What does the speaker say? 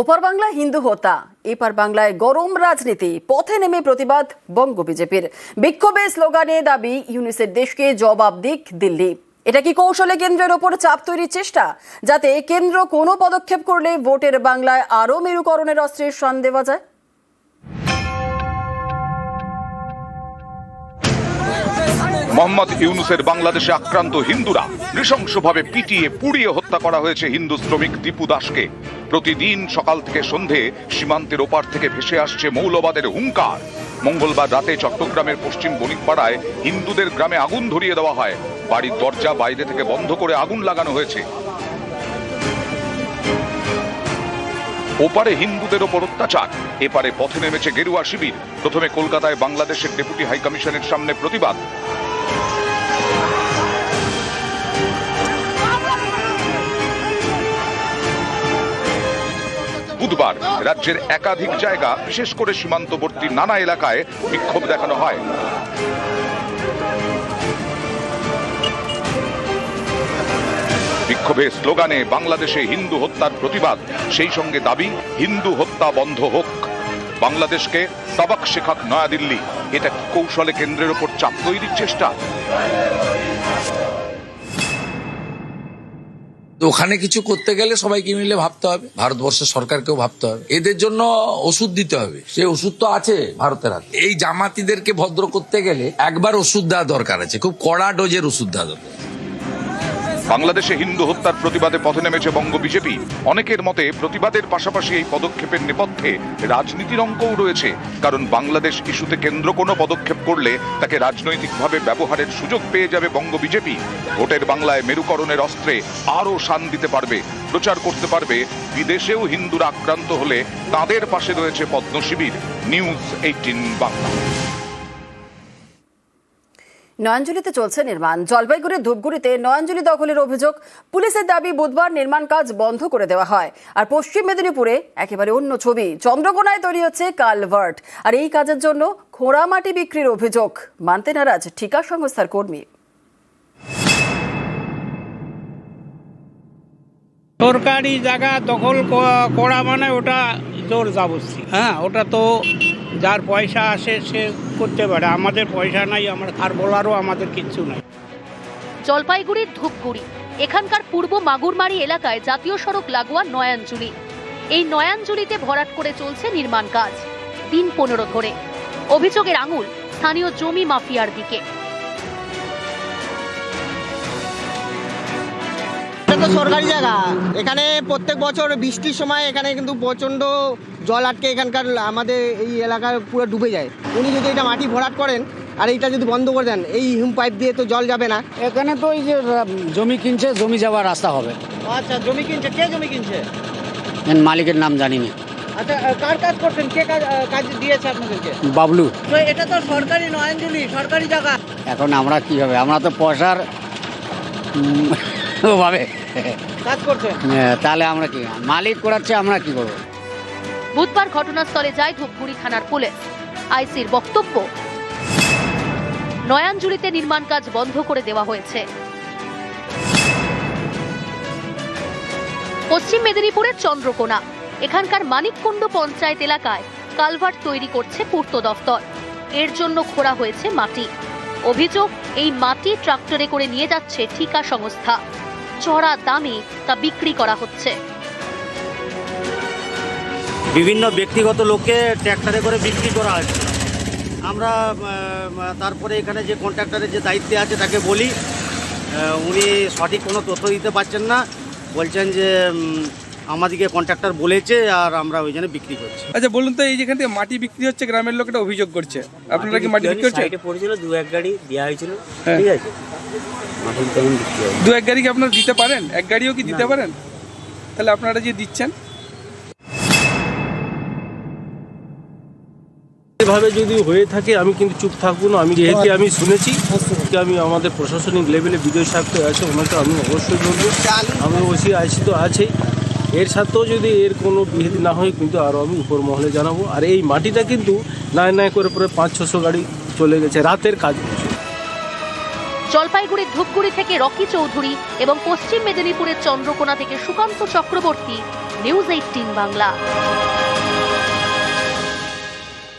ওপার বাংলায় হিন্দু হত্যা, এপার বাংলায় গরম রাজনীতি। পথে নেমে প্রতিবাদ বঙ্গ বিজেপির। বিক্ষোভে স্লোগানে দাবি ইউনিসেফ দেশকে জবাব দিক দিল্লি। এটা কি কৌশলে কেন্দ্রের ওপর চাপ তৈরির চেষ্টা, যাতে কেন্দ্র কোনো পদক্ষেপ করলে ভোটের বাংলায় আরও মেরুকরণের অস্ত্রের শান দেওয়া যায়? মোহাম্মদ ইউনুসের বাংলাদেশে আক্রান্ত হিন্দুরা নৃশংসভাবে পিটিয়ে পুড়িয়ে হত্যা করা হয়েছে হিন্দু শ্রমিক দীপু দাসকে। প্রতিদিন সকাল থেকে সন্ধে সীমান্তের ওপার থেকে ভেসে আসছে মৌলবাদের হুঙ্কার। মঙ্গলবার রাতে চট্টগ্রামের পশ্চিম বণিকপাড়ায় হিন্দুদের গ্রামে আগুন ধরিয়ে দেওয়া হয়। বাড়ির দরজা বাইরে থেকে বন্ধ করে আগুন লাগানো হয়েছে। ওপারে হিন্দুদের ওপর অত্যাচার, এপারে পথে নেমেছে গেরুয়া শিবির। প্রথমে কলকাতায় বাংলাদেশের ডেপুটি হাইকমিশনের সামনে প্রতিবাদ। বুধবার রাজ্যের একাধিক জায়গা, বিশেষ করে সীমান্তবর্তী নানা এলাকায় বিক্ষোভ দেখানো হয়। বিক্ষোভে স্লোগানে বাংলাদেশে হিন্দু হত্যার প্রতিবাদ, সেই সঙ্গে দাবি হিন্দু হত্যা বন্ধ হোক। বাংলাদেশকে সবক শেখাক নয়াদিল্লি। এটা কি কৌশলে কেন্দ্রের ওপর চাপ তৈরির চেষ্টা? ওখানে কিছু করতে গেলে সবাইকে মিলে ভাবতে হবে, ভারতবর্ষের সরকারকেও ভাবতে হবে, এদের জন্য ওষুধ দিতে হবে। সেই ওষুধ তো আছে ভারতের হাতে। এই জামাতিদেরকে ভদ্র করতে গেলে একবার ওষুধ দেওয়া দরকার আছে, খুব কড়া ডোজের ওষুধ দেওয়া দরকার। বাংলাদেশে হিন্দু হত্যার প্রতিবাদে পথে নেমেছে বঙ্গ বিজেপি। অনেকের মতে প্রতিবাদের পাশাপাশি এই পদক্ষেপের নেপথ্যে রাজনীতির অঙ্কও রয়েছে। কারণ বাংলাদেশ ইস্যুতে কেন্দ্র কোনো পদক্ষেপ করলে তাকে রাজনৈতিকভাবে ব্যবহারের সুযোগ পেয়ে যাবে বঙ্গ বিজেপি। ভোটের বাংলায় মেরুকরণের অস্ত্রে আরও শান দিতে পারবে, প্রচার করতে পারবে বিদেশেও হিন্দুরা আক্রান্ত হলে তাদের পাশে রয়েছে পদ্ম শিবির। নিউজ 18 বাংলা। নয়াঞ্জলিতে চলছে নির্মাণ। জলপাইগুড়ির ধূপগুড়িতে নয়াঞ্জলি দখলের অভিযোগ। পুলিশের দাবি বুধবার নির্মাণ কাজ বন্ধ করে দেওয়া হয়। আর পশ্চিম মেদিনীপুরে একেবারে অন্য ছবি। চন্দ্রকোনায় তৈরি হচ্ছে কালভার্ট, আর এই কাজের জন্য খোঁড়া মাটি বিক্রির অভিযোগ। মানতে নারাজ ঠিকা সংস্থার কর্মী। সরকারি জায়গা দখল করা মানে ওটা জোর জবরদস্তি। হ্যাঁ, ওটা তো যার পয়সা আসে সে করতে পারে। আমাদের পয়সা নাই, আমার আর বলারও আমাদের কিচ্ছু নাই। জলপাইগুড়ির ধূপগুড়ি, এখানকার পূর্ব মাগুরমারি এলাকায় জাতীয় সড়ক লাগোয়া নয়াঞ্জলি। এই নয়াঞ্জলিতে ভরাট করে চলছে নির্মাণ কাজ দিন 15 ধরে। অভিযোগের আঙুল স্থানীয় জমি মাফিয়ার দিকে। এটা তো সরকারি জায়গা। এখানে প্রত্যেক বছর বৃষ্টির সময় এখানে কিন্তু প্রচণ্ড জল আটকে এখানকার আমাদের এই এলাকা পুরো ডুবে যায়। উনি যদি এটা মাটি ভরাট করেন আর এইটা যদি বন্ধ করে দেন, এই হিম পাইপ দিয়ে তো জল যাবে না। এখানে তো এই যে জমি কিনছে, জমি যাওয়ার রাস্তা হবে। আচ্ছা, জমি কিনছে? কে জমি কিনছে? মালিকের নাম জানি না। আচ্ছা, কার কাজ করছেন? কে কাজ দিয়েছে আপনাদেরকে? বাবলু। তো এটা তো সরকারি নয়াঞ্জলি, সরকারি জায়গা। এখন আমরা কি হবে, আমরা তো পয়সার ওভাবে কাজ করছে, তাহলে আমরা কি, মালিক করাচ্ছে, আমরা কি করবো? বুধবার ঘটনাস্থলে যায় ধূপগুড়ি থানার পুলিশ। আইসির বক্তব্য, নয়াঞ্জলিতে নির্মাণ কাজ বন্ধ করে দেওয়া হয়েছে। পশ্চিম মেদিনীপুরের চন্দ্রকোনা, এখানকার মানিককুণ্ড পঞ্চায়েত এলাকায় কালভার্ট তৈরি করছে পূর্ত দফতর। এর জন্য খোঁড়া হয়েছে মাটি। অভিযোগ, এই মাটি ট্রাক্টরে করে নিয়ে যাচ্ছে ঠিকা সংস্থা। চড়া দামে তা বিক্রি করা হচ্ছে। বিভিন্ন ব্যক্তিগত লোককে ট্র্যাক্টরে করে বিক্রি করা হচ্ছে। আমরা তারপরে এখানে যে কন্ট্রাক্টরের যে দায়িত্বে আছে তাকে বলি, উনি সঠিক কোনো তথ্য দিতে পারছেন না। বলছেন যে আমাদেরকে কন্ট্রাক্টর বলেছে আর আমরা ওই জন্য বিক্রি করছি। আচ্ছা বলুন তো, এই যেখান থেকে মাটি বিক্রি হচ্ছে, গ্রামের লোকেরা অভিযোগ করছে আপনারা কি মাটি বিক্রি করছেন? সাইডে পড়েছিল, 2-1 গাড়ি দেওয়া হয়েছিল, ঠিক আছে। মাটি তেমন বিক্রি হয়। 2-1 গাড়ি কি আপনারা দিতে পারেন? এক গাড়িও কি দিতে পারেন? তাহলে আপনারা যে দিচ্ছেন, এভাবে যদি হয়ে থাকে আমি কিন্তু চুপ থাকবো না। আমি যেহেতু আমি শুনেছি, আমি আমাদের প্রশাসনিক লেভেলে বিজয় সাহেব আছে, ওনাকে আমি অবশ্যই বলবো। আমি ওসি আইসি তো আছেই, এর সাথেও যদি এর কোনো বিহিত না হয় কিন্তু আরও আমি উপর মহলে জানাবো। আর এই মাটিটা কিন্তু নাই করে পরে 500-600 গাড়ি চলে গেছে রাতের কাজ। জলপাইগুড়ির ধূপগুড়ি থেকে রকি চৌধুরী এবং পশ্চিম মেদিনীপুরের চন্দ্রকোনা থেকে সুকান্ত চক্রবর্তী নিউজ 18 বাংলা।